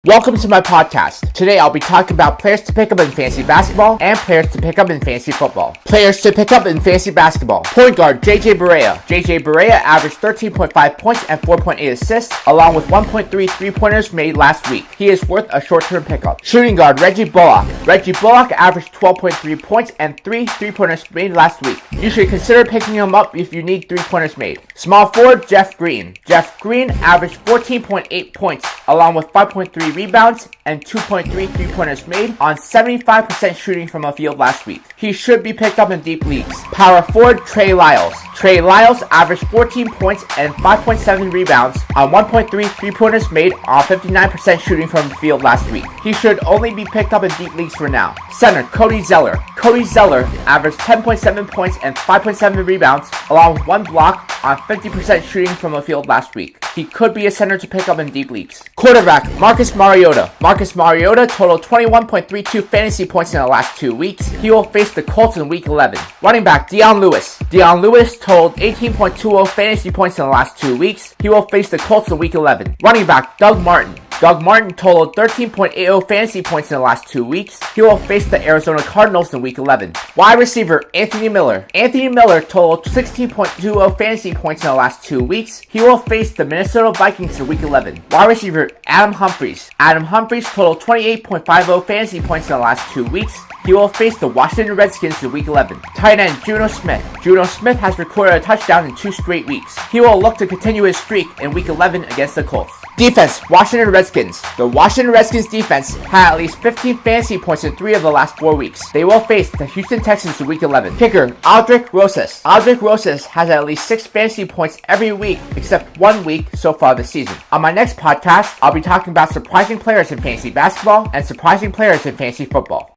Welcome to my podcast. Today I'll be talking about players to pick up in fantasy basketball and players to pick up in fantasy football. Players to pick up in fantasy basketball. Point guard Barea. Barea averaged 13.5 points and 4.8 assists, along with 1.3 three-pointers made last week. He is worth a short-term pickup. Shooting guard Reggie Bullock. Reggie Bullock averaged 12.3 points and 3 three-pointers made last week. You should consider picking him up if you need three-pointers made. Small forward Jeff Green. Jeff Green averaged 14.8 points, along with 5.3 rebounds and 2.3 three-pointers made on 75% shooting from the field last week. He should be picked up in deep leagues. Power forward Trey Lyles. Trey Lyles averaged 14 points and 5.7 rebounds on 1.3 three-pointers made on 59% shooting from the field last week. He should only be picked up in deep leagues for now. Center C-Cody Zeller. C-Cody Zeller averaged 10.7 points and 5.7 rebounds along with 1 block on 50% shooting from the field last week. He could be a center to pick up in deep leagues. Quarterback Marcus Mariota. Marcus Mariota totaled 21.32 fantasy points in the last 2 weeks. He will face the Colts in week 11. Running back Dion Lewis. Dion Lewis totaled 18.20 fantasy points in the last 2 weeks. He will face the Colts in week 11. Running back Doug Martin. Doug Martin totaled 13.80 fantasy points in the last 2 weeks. He will face the Arizona Cardinals in week 11. Wide receiver Anthony Miller. Anthony Miller totaled 16.20 fantasy points in the last 2 weeks. He will face the Minnesota Vikings in week 11. Wide receiver Adam Humphhies. Adam Humphhies totaled 28.50 fantasy points in the last 2 weeks. He will face the Washington Redskins in week 11. Tight end Jonnu Smith. Jonnu Smith has recorded a touchdown in 2 straight weeks. He will look to continue his streak in week 11 against the Colts. Defense, Washington Redskins. The Washington Redskins defense had at least 15 fantasy points in 3 of the last 4 weeks. They will face the Houston Texans in week 11. Kicker, K-Aldrick Rosas. K-Aldrick Rosas has at least 6 fantasy points every week except 1 week so far this season. On my next podcast, I'll be talking about surprising players in fantasy basketball and surprising players in fantasy football.